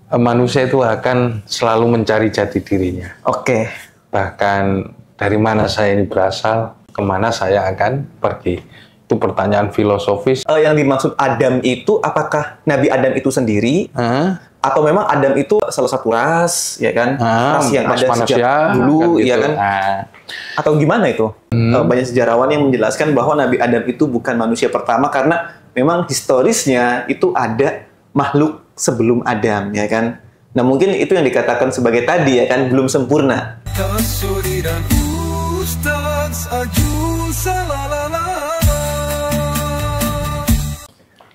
Manusia itu akan selalu mencari jati dirinya. Oke. Bahkan dari mana saya ini berasal, kemana saya akan pergi. Itu pertanyaan filosofis. Yang dimaksud Adam itu apakah Nabi Adam itu sendiri? Atau memang Adam itu salah satu ras, ya kan? Ras yang ada manusia, sejak dulu, kan gitu. ya kan? Atau gimana itu? Banyak sejarawan yang menjelaskan bahwa Nabi Adam itu bukan manusia pertama karena memang historisnya itu ada makhluk sebelum Adam, ya kan? Nah, mungkin itu yang dikatakan sebagai tadi, ya kan? Belum sempurna.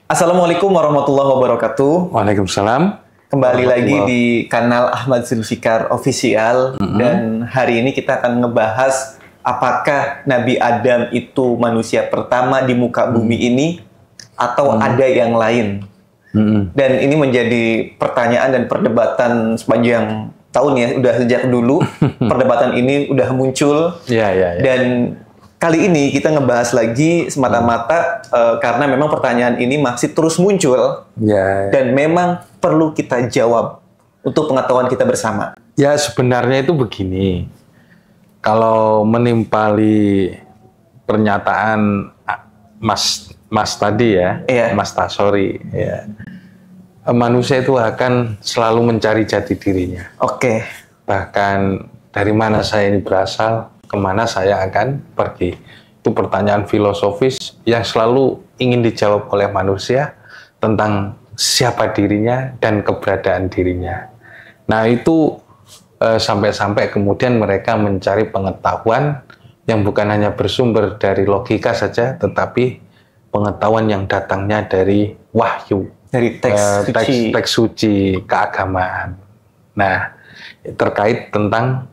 Assalamualaikum warahmatullahi wabarakatuh. Waalaikumsalam. Kembali lagi di kanal Ahmad Zulfikar Official. Dan hari ini kita akan ngebahas apakah Nabi Adam itu manusia pertama di muka bumi ini atau ada yang lain. Dan ini menjadi pertanyaan dan perdebatan sepanjang tahun ya, udah sejak dulu perdebatan ini udah muncul. Dan kali ini kita ngebahas lagi semata-mata karena memang pertanyaan ini masih terus muncul dan memang perlu kita jawab untuk pengetahuan kita bersama. Ya, sebenarnya itu begini. Kalau menimpali pernyataan Mas tadi ya, Mas Tasori, ya, manusia itu akan selalu mencari jati dirinya. Oke. Bahkan dari mana saya ini berasal, kemana saya akan pergi. Itu pertanyaan filosofis yang selalu ingin dijawab oleh manusia tentang siapa dirinya dan keberadaan dirinya. Nah, itu sampai-sampai kemudian mereka mencari pengetahuan yang bukan hanya bersumber dari logika saja, tetapi pengetahuan yang datangnya dari wahyu, dari teks suci keagamaan. Nah, terkait tentang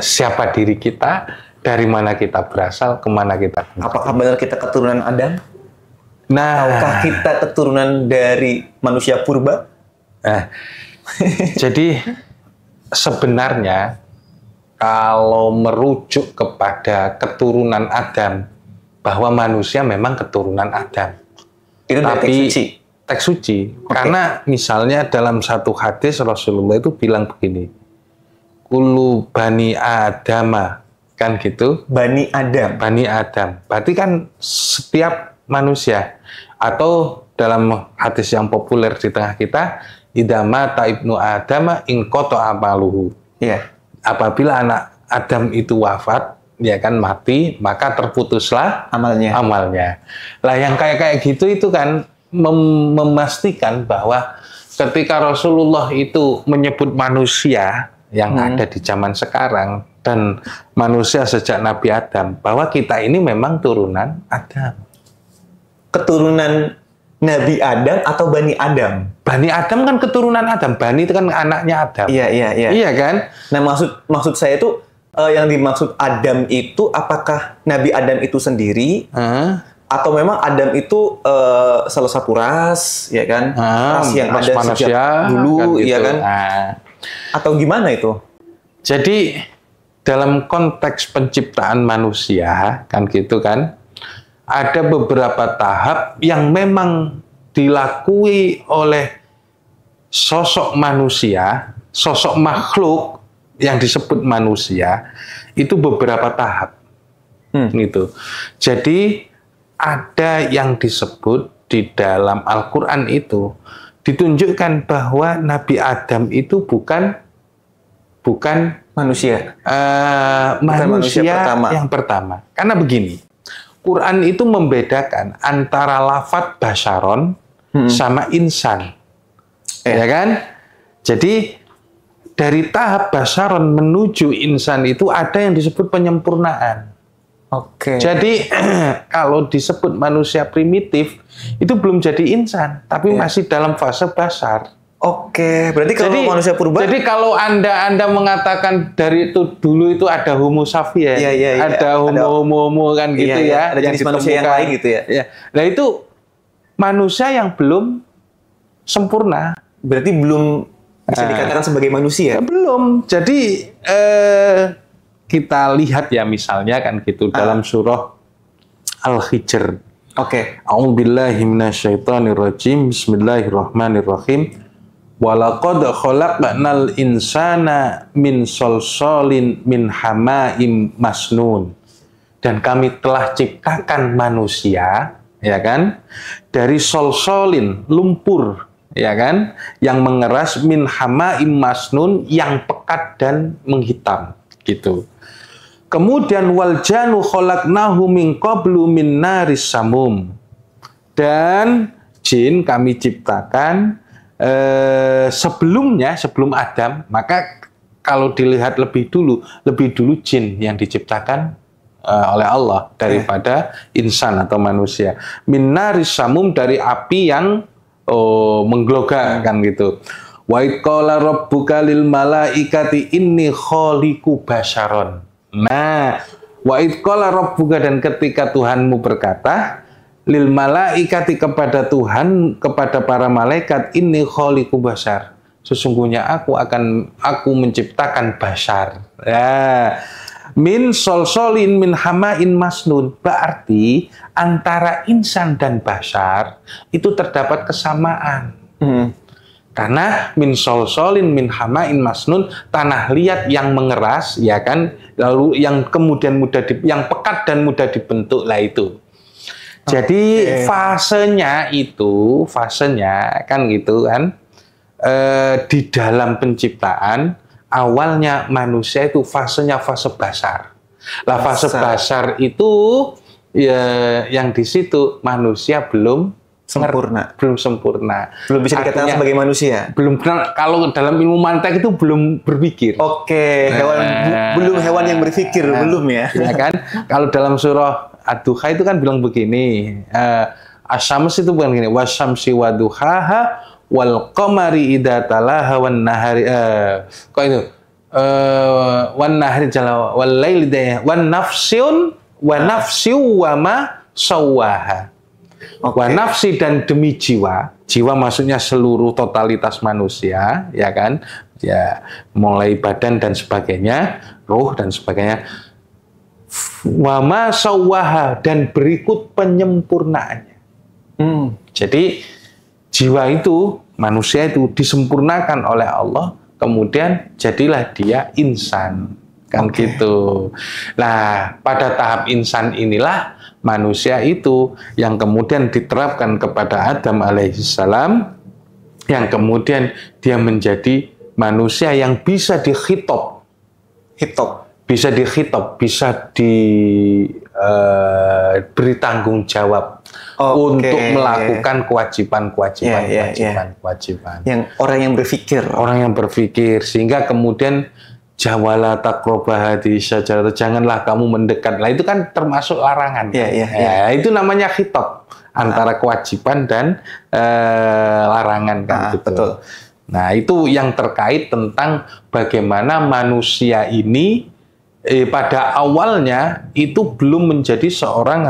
siapa diri kita, dari mana kita berasal, kemana kita. Apakah benar kita keturunan Adam? Nah, ataukah kita keturunan dari manusia purba? Jadi sebenarnya kalau merujuk kepada keturunan Adam, bahwa manusia memang keturunan Adam. Itu dari teks suci. Karena misalnya dalam satu hadis Rasulullah itu bilang begini, Kullu bani Adama, kan gitu. Bani Adam. Bani Adam. Berarti kan setiap manusia. Atau dalam hadis yang populer di tengah kita, idza mata ibnu Adama in qata'a amaluhu. Iya. Apabila anak Adam itu wafat, ya kan, mati, maka terputuslah amalnya. Lah yang kayak gitu itu kan memastikan bahwa ketika Rasulullah itu menyebut manusia yang ada di zaman sekarang dan manusia sejak Nabi Adam, bahwa kita ini memang turunan Adam. Keturunan Nabi Adam atau Bani Adam? Bani Adam kan keturunan Adam, Bani itu kan anaknya Adam. Iya. Iya kan? Nah, maksud saya itu yang dimaksud Adam itu apakah Nabi Adam itu sendiri? Atau memang Adam itu salah satu ras, ya kan? Ras yang ada manusia, sejak dulu, kan gitu. Ya kan? Atau gimana itu? Jadi dalam konteks penciptaan manusia, kan gitu kan, ada beberapa tahap yang memang dilakui oleh sosok manusia, sosok makhluk yang disebut manusia, itu beberapa tahap. Gitu. Jadi ada yang disebut di dalam Al-Quran itu ditunjukkan bahwa Nabi Adam itu bukan manusia. Manusia yang pertama. Karena begini, Quran itu membedakan antara lafadz basyaron sama insan. Ya kan? Jadi dari tahap basyaron menuju insan itu ada yang disebut penyempurnaan. Oke. Jadi kalau disebut manusia primitif itu belum jadi insan, tapi masih dalam fase basyar. Oke, berarti kalau manusia purba. Jadi kalau Anda mengatakan dari itu dulu itu ada Homo sapiens, ada homo kan gitu ya, ada jenis manusia yang lain gitu ya. Nah itu manusia yang belum sempurna. Berarti belum bisa dikatakan sebagai manusia. Belum. Jadi kita lihat ya misalnya kan gitu dalam surah Al-Hijr. Oke. A'udzubillahi minasyaitonirrajim. Bismillahirrahmanirrahim. Walaqad khalaqnal insana min solsolin min hamaim masnun. Dan kami telah ciptakan manusia, ya kan, dari solsolin, lumpur, ya kan, yang mengeras, min hamaim masnun, yang pekat dan menghitam, gitu. Kemudian wal janu khalaqnahu min qablu min naris samum. Dan jin kami ciptakan sebelumnya, sebelum Adam, maka kalau dilihat lebih dulu jin yang diciptakan oleh Allah daripada insan atau manusia. Min naris samum, dari api yang menggeloga, kan gitu. Wa id qala rabbuka lil malaikati inni khaliqu basyaron. Nah, wa id qala rabbuka, dan ketika Tuhanmu berkata lil malaikati, kepada Tuhan, kepada para malaikat, inni khaliqu basyar, sesungguhnya aku menciptakan basyar. Ya. Min solsolin min hamain masnun, berarti antara insan dan basyar itu terdapat kesamaan. Karena min solsolin min hamain masnun, tanah liat yang mengeras, ya kan, lalu yang kemudian yang pekat dan mudah dibentuk, lah itu. Jadi fasenya kan gitu kan, di dalam penciptaan awalnya manusia itu fasenya fase basar. Lah fase basar itu ya, yang di situ manusia belum sempurna. Belum bisa dikatakan sebagai manusia. Belum, kalau dalam ilmu mantek itu belum berpikir. Belum hewan yang berpikir, belum ya. Ya kan? Kalau dalam surah Ad-Duha itu kan bilang begini, Asy-Syams itu bukan gini, wasyamsi waduhaha wal qamari idza talaha wan nahari kok itu wan nahari jalla wal laili wan nafsiun wa nafsiu wa ma sawwaha. Wa nafsi, dan demi jiwa maksudnya seluruh totalitas manusia, ya kan? Ya, mulai badan dan sebagainya, ruh dan sebagainya. Wa ma sawwaha, dan berikut penyempurnaannya. Jadi jiwa itu, manusia itu disempurnakan oleh Allah, kemudian jadilah dia insan, kan gitu. Nah, pada tahap insan inilah manusia itu yang kemudian diterapkan kepada Adam alaihissalam, yang kemudian dia menjadi manusia yang bisa dikhitab, bisa diberi tanggung jawab untuk melakukan kewajiban. Yang orang yang berpikir, sehingga kemudian jawala taqrabah hadhihi syajarah, janganlah kamu mendekat. Lah itu kan termasuk larangan. Ya, itu namanya khitab antara kewajiban dan larangan, kan gitu. Betul. Nah, itu yang terkait tentang bagaimana manusia ini pada awalnya itu belum menjadi seorang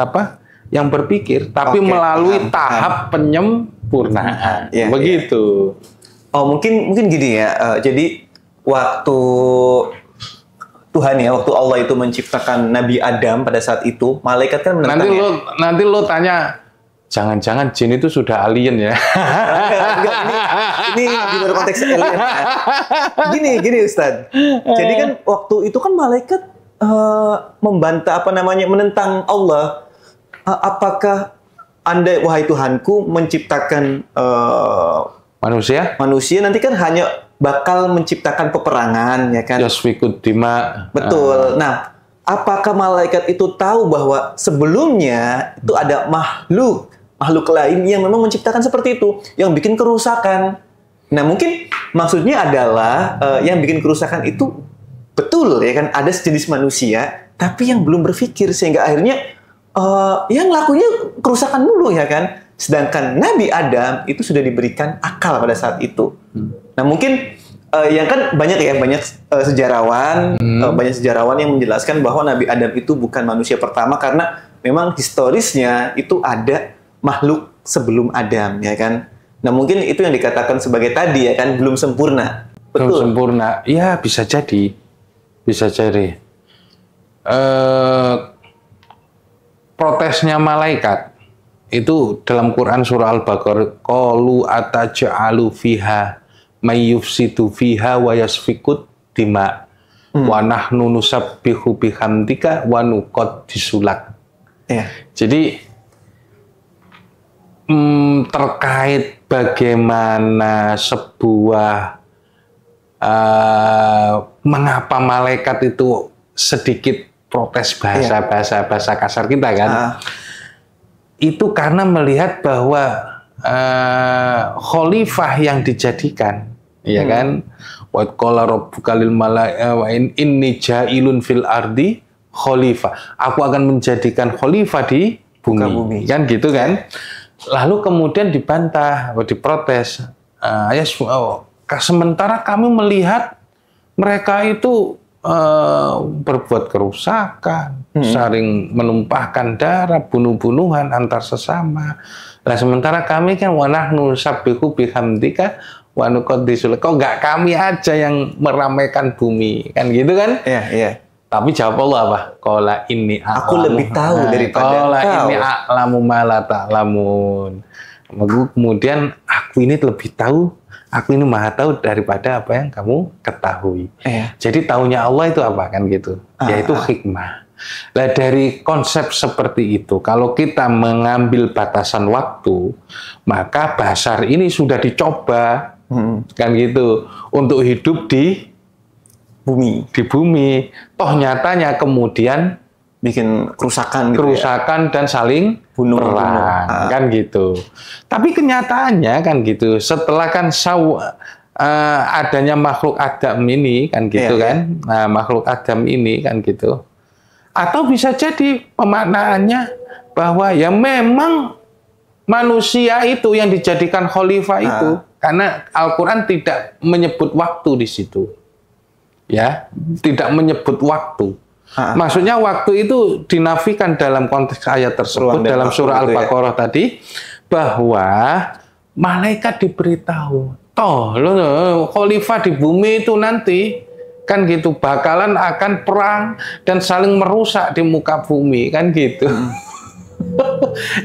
yang berpikir, tapi melalui tahap penyempurnaan. Begitu. Mungkin gini ya. Jadi waktu Tuhan ya, waktu Allah itu menciptakan Nabi Adam pada saat itu, malaikat kan menentangnya. Nanti lo tanya, jangan-jangan jin itu sudah alien ya? Ini di luar konteks alien. Gini Ustadz. Jadi kan waktu itu kan malaikat membantah menentang Allah. Apakah Anda, wahai Tuhanku, menciptakan manusia nanti kan hanya bakal menciptakan peperangan, ya kan? Yasfikud dima. Betul. Nah, apakah malaikat itu tahu bahwa sebelumnya itu ada makhluk lain yang memang menciptakan seperti itu, yang bikin kerusakan? Nah, mungkin maksudnya adalah yang bikin kerusakan itu betul, ya kan? Ada sejenis manusia, tapi yang belum berpikir, sehingga akhirnya yang lakunya kerusakan dulu, ya kan? Sedangkan Nabi Adam itu sudah diberikan akal pada saat itu. Nah, mungkin yang kan banyak sejarawan, banyak sejarawan yang menjelaskan bahwa Nabi Adam itu bukan manusia pertama, karena memang historisnya itu ada makhluk sebelum Adam, ya kan? Nah, mungkin itu yang dikatakan sebagai tadi, ya kan, belum sempurna. Betul. Belum sempurna, ya bisa jadi. Protesnya malaikat itu dalam Quran surah Al-Baqarah, qalu ataj'alu fiha mayyufsitu fiha wa yasfikut dima wa nahnu nusabbihu bihamdika wa nuqaddisu lak. Jadi terkait bagaimana sebuah mengapa malaikat itu sedikit protes bahasa kasar kita kan, itu karena melihat bahwa khalifah yang dijadikan, ya kan, wa qala rabbuka lil malaikati inni ja'ilun fil ardi khalifah, aku akan menjadikan khalifah di bumi. Kan gitu kan. Lalu kemudian dibantah, diprotes. Sementara kami melihat mereka itu berbuat kerusakan, saling menumpahkan darah, bunuh-bunuhan antar sesama. Nah, sementara kami kan wa nahnu nusabbihu bihamdika wa nuqaddisu lak. Kok enggak kami aja yang meramaikan bumi, kan gitu kan? Iya. Tapi jawab Allah apa? Qala inni a'lamu. Aku lebih tahu daripada Qala kau. inni a'lamu ma la ta'lamun. Kemudian aku ini lebih tahu, aku ini maha tahu daripada apa yang kamu ketahui. Jadi taunya Allah itu apa kan gitu? Yaitu hikmah. Nah, dari konsep seperti itu, kalau kita mengambil batasan waktu, maka Bashar ini sudah dicoba, kan gitu, untuk hidup di bumi. Toh nyatanya kemudian bikin kerusakan dan saling perang, kan gitu. Tapi kenyataannya kan gitu, setelah kan adanya makhluk Adam ini kan gitu kan, nah makhluk Adam ini kan gitu. Atau bisa jadi pemaknaannya bahwa ya memang manusia itu yang dijadikan khalifah itu, karena Al-Quran tidak menyebut waktu di situ, ya, tidak menyebut waktu. Maksudnya waktu itu dinafikan dalam konteks ayat tersebut dalam surah Al-Baqarah tadi, bahwa malaikat diberitahu, toh khalifah di bumi itu nanti kan gitu bakalan akan perang dan saling merusak di muka bumi, kan gitu.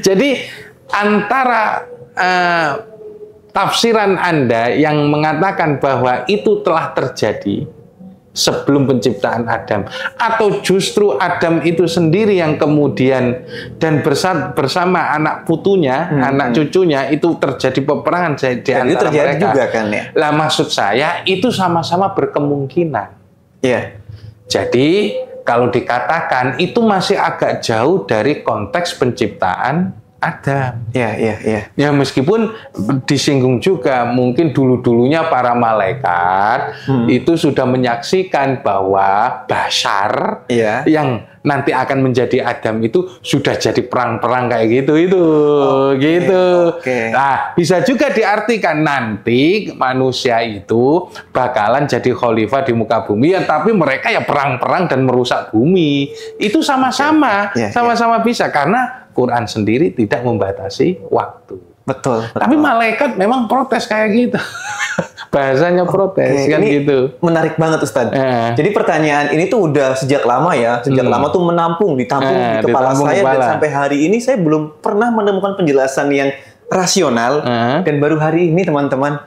Jadi antara tafsiran Anda yang mengatakan bahwa itu telah terjadi sebelum penciptaan Adam, atau justru Adam itu sendiri yang kemudian dan bersama anak putunya, anak cucunya itu terjadi peperangan di antara mereka. Juga kan ya. Lah maksud saya itu sama-sama berkemungkinan. Iya. Jadi kalau dikatakan itu masih agak jauh dari konteks penciptaan Adam. Iya. Ya meskipun disinggung juga mungkin dulu-dulunya para malaikat itu sudah menyaksikan bahwa Bashar yang nanti akan menjadi Adam itu sudah jadi perang-perang kayak gitu gitu. Nah, bisa juga diartikan nanti manusia itu bakalan jadi khalifah di muka bumi ya, tapi mereka ya perang-perang dan merusak bumi. Itu sama-sama bisa karena Quran sendiri tidak membatasi waktu. Betul. Tapi malaikat memang protes kayak gitu. Bahasanya protes kan ini gitu. Menarik banget Ustadz. Jadi pertanyaan ini tuh udah sejak lama ya. Sejak lama tuh ditampung di kepala saya. Dan sampai hari ini saya belum pernah menemukan penjelasan yang rasional. Dan baru hari ini teman-teman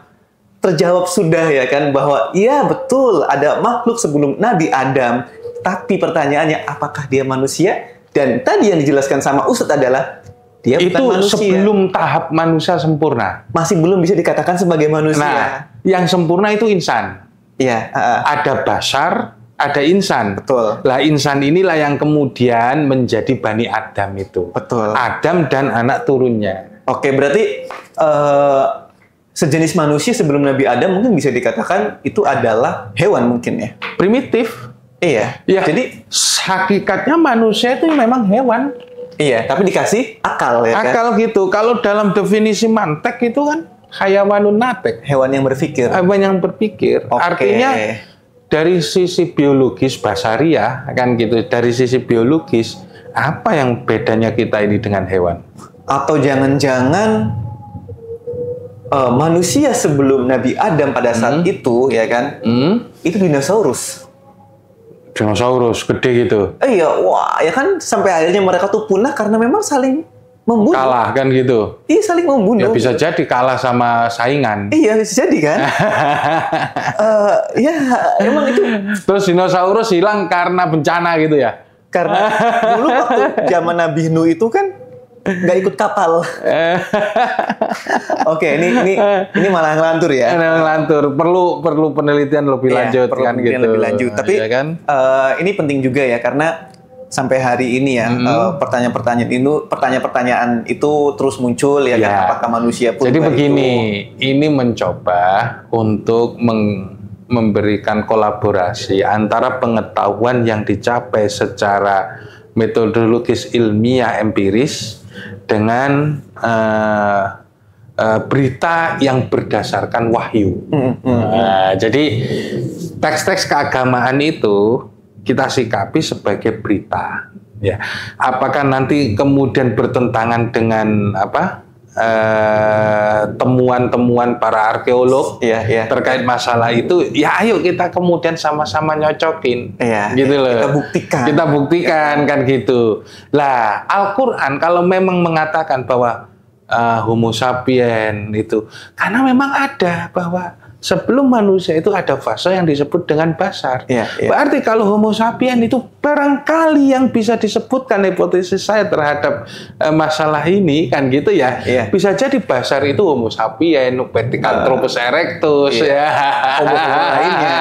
terjawab sudah ya kan. Bahwa iya betul ada makhluk sebelum Nabi Adam. Tapi pertanyaannya apakah dia manusia? Dan tadi yang dijelaskan sama Ustadz adalah dia itu bukan manusia. Sebelum tahap manusia sempurna. Masih belum bisa dikatakan sebagai manusia. Nah, yang sempurna itu insan. Iya. Ada Bashar, ada insan. Betul. Lah insan inilah yang kemudian menjadi Bani Adam itu. Betul. Adam dan anak turunnya. Oke, berarti sejenis manusia sebelum Nabi Adam mungkin bisa dikatakan itu adalah hewan mungkin ya. Primitif. Iya. Ya, jadi hakikatnya manusia itu memang hewan. Iya, tapi dikasih akal ya kan? Akal gitu. Kalau dalam definisi mantek itu kan hayawanun natek. Hewan yang berpikir. Hewan yang berpikir. Artinya dari sisi biologis basaria kan gitu. Dari sisi biologis apa yang bedanya kita ini dengan hewan? Atau jangan-jangan manusia sebelum Nabi Adam pada saat itu ya kan? Itu dinosaurus. Dinosaurus gede gitu. Iya, wah ya kan sampai akhirnya mereka tuh punah karena memang saling membunuh. Kalah kan gitu. Iya, saling membunuh. Ya bisa jadi kalah sama saingan. Iya, bisa jadi kan. Ya emang itu Terus dinosaurus hilang karena bencana gitu ya. karena dulu waktu zaman Nabi Nuh itu kan nggak ikut kapal. Oke, ini malah ngelantur ya. Ngelantur, perlu penelitian lebih lanjut Perlu kan penelitian gitu. lebih lanjut. Tapi ya kan? ini penting juga ya, karena sampai hari ini ya pertanyaan-pertanyaan itu terus muncul ya, kan? Apakah manusia pun Jadi begini, ini mencoba untuk memberikan kolaborasi antara pengetahuan yang dicapai secara metodologis ilmiah empiris dengan berita yang berdasarkan wahyu. Nah, jadi teks-teks keagamaan itu kita sikapi sebagai berita. Ya, apakah nanti kemudian bertentangan dengan temuan-temuan para arkeolog terkait masalah itu? Ya, ayo kita kemudian sama-sama nyocokin, gitu loh. Kita buktikan kan gitu. Lah, Al-Quran kalau memang mengatakan bahwa Homo sapien itu, karena memang ada bahwa sebelum manusia itu ada fase yang disebut dengan basar. Berarti kalau Homo sapien itu barangkali yang bisa disebutkan hipotesis saya terhadap masalah ini kan gitu ya. Bisa jadi basar itu Homo sapien, Pithecanthropus erectus Homo lainnya.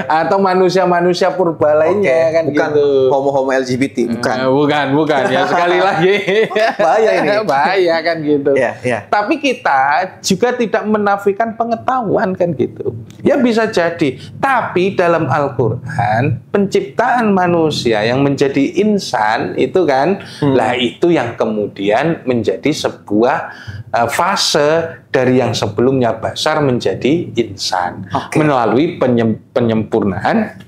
Atau manusia-manusia purba lainnya kan bukan gitu. Homo LGBT, bukan ya, sekali lagi. Bahaya ini. Bahaya kan gitu. Tapi kita juga tidak menafikan pengetahuan kan gitu. Ya bisa jadi, tapi dalam Al-Qur'an penciptaan manusia yang menjadi insan itu kan, lah itu yang kemudian menjadi sebuah fase dari yang sebelumnya basar menjadi insan melalui penyempurnaan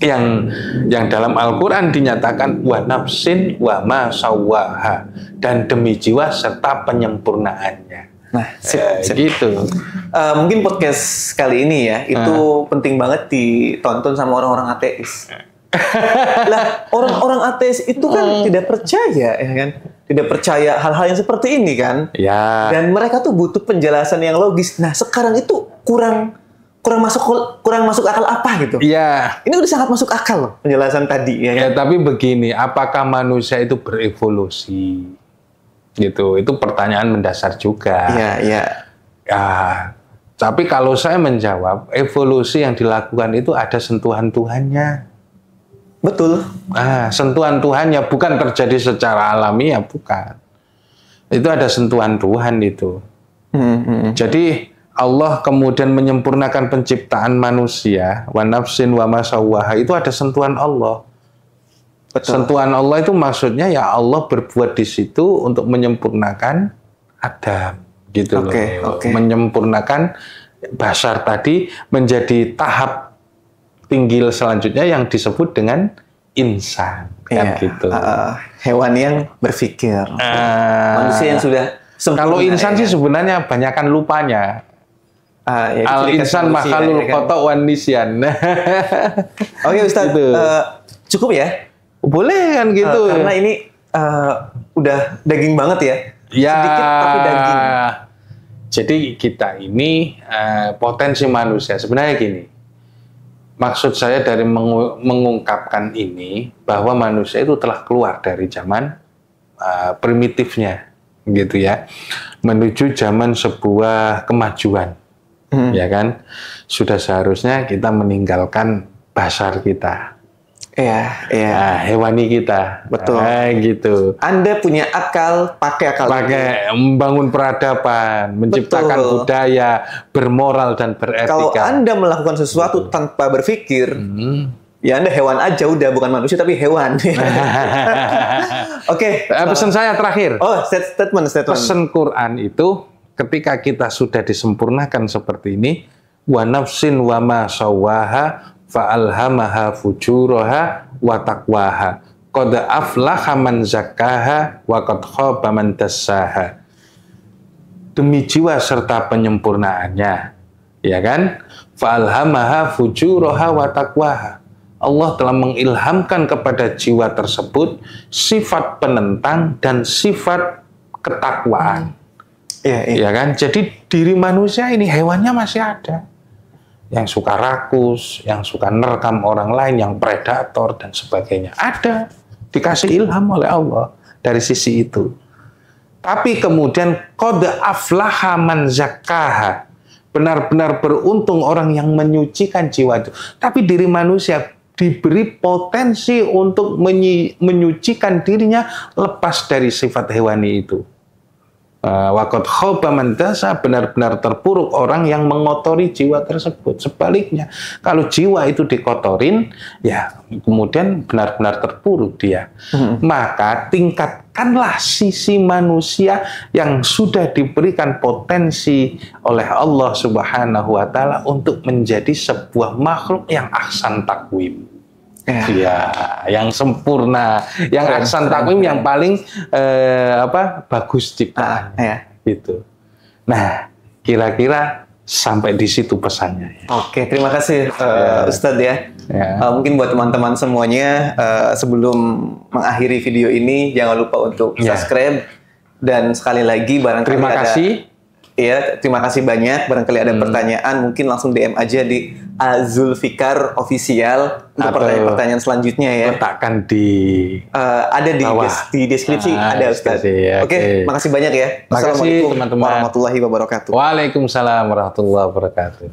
yang dalam Al-Qur'an dinyatakan wa nafsin wa ma sawwaha, dan demi jiwa serta penyempurnaannya. Nah, gitu. Mungkin podcast kali ini ya itu penting banget ditonton sama orang-orang ateis. Lah, orang-orang ateis itu kan tidak percaya, ya kan? Tidak percaya hal-hal yang seperti ini kan? Dan mereka tuh butuh penjelasan yang logis. Nah, sekarang itu kurang masuk akal apa gitu? Ini udah sangat masuk akal loh penjelasan tadi ya kan? Tapi begini, apakah manusia itu berevolusi? Gitu, itu pertanyaan mendasar juga. Tapi kalau saya menjawab, evolusi yang dilakukan itu ada sentuhan Tuhannya. Betul. Sentuhan Tuhannya bukan terjadi secara alamiah, bukan. Itu ada sentuhan Tuhan itu. Jadi Allah kemudian menyempurnakan penciptaan manusia, wa nafsin wa ma sawwaha, itu ada sentuhan Allah. Sentuhan Allah itu maksudnya ya Allah berbuat di situ untuk menyempurnakan Adam, gitu loh. Menyempurnakan basar tadi menjadi tahap tinggi selanjutnya yang disebut dengan insan, kan gitu. Hewan yang berpikir. Manusia yang sudah sempurna. Kalau insan sih sebenarnya banyakan lupanya. Al-insan makhlul khata' wan nisyan. Oke Ustaz, cukup ya? Boleh kan gitu. Karena ini udah daging banget ya. Sedikit tapi daging. Jadi kita ini potensi manusia sebenarnya gini. Maksud saya dari mengungkapkan ini bahwa manusia itu telah keluar dari zaman primitifnya, gitu ya, menuju zaman sebuah kemajuan, ya kan. Sudah seharusnya kita meninggalkan basar kita. Hewani kita. Betul. Gitu. Anda punya akal, pakai akal. Membangun peradaban, menciptakan budaya, bermoral dan beretika. Kalau Anda melakukan sesuatu tanpa berpikir, ya Anda hewan aja, udah bukan manusia tapi hewan. Pesan saya terakhir. Statement. Pesan Quran itu ketika kita sudah disempurnakan seperti ini, wa nafsin wa ma sawwaha fa'alhamaha fujuraha wa taqwaha qad aflaha man zakkaha wa qad khaba man dassaha. Demi jiwa serta penyempurnaannya, ya kan? Fa'alhamaha fujuraha wa taqwaha. Allah telah mengilhamkan kepada jiwa tersebut sifat penentang dan sifat ketakwaan. Iya. Ya kan? Jadi diri manusia ini, hewannya masih ada. Yang suka rakus, yang suka nerekam orang lain, yang predator dan sebagainya. Ada. Dikasih ilham oleh Allah dari sisi itu. Tapi kemudian qad aflaha man zakkaha. Benar-benar beruntung orang yang menyucikan jiwa itu. Tapi diri manusia diberi potensi untuk menyucikan dirinya lepas dari sifat hewani itu. Waqad khaba man dasa, benar-benar terpuruk orang yang mengotori jiwa tersebut. Sebaliknya, kalau jiwa itu dikotorin, ya kemudian benar-benar terpuruk dia. Maka tingkatkanlah sisi manusia yang sudah diberikan potensi oleh Allah Subhanahu wa taala untuk menjadi sebuah makhluk yang ahsan takwim. Ya, yang sempurna, yang ahsan takwim, yang paling bagus ciptaan, gitu. Nah, kira-kira sampai di situ pesannya. Ya. Oke, terima kasih Ustadz ya. Mungkin buat teman-teman semuanya, sebelum mengakhiri video ini, jangan lupa untuk subscribe dan sekali lagi barangkali terima kasih. Ya, terima kasih banyak. Barangkali ada pertanyaan, mungkin langsung DM aja di Zulfikar Official untuk pertanyaan selanjutnya ya. Letakkan di ada di deskripsi ada Ustaz. Oke, makasih banyak ya. Assalamualaikum warahmatullahi wabarakatuh. Waalaikumsalam warahmatullahi wabarakatuh.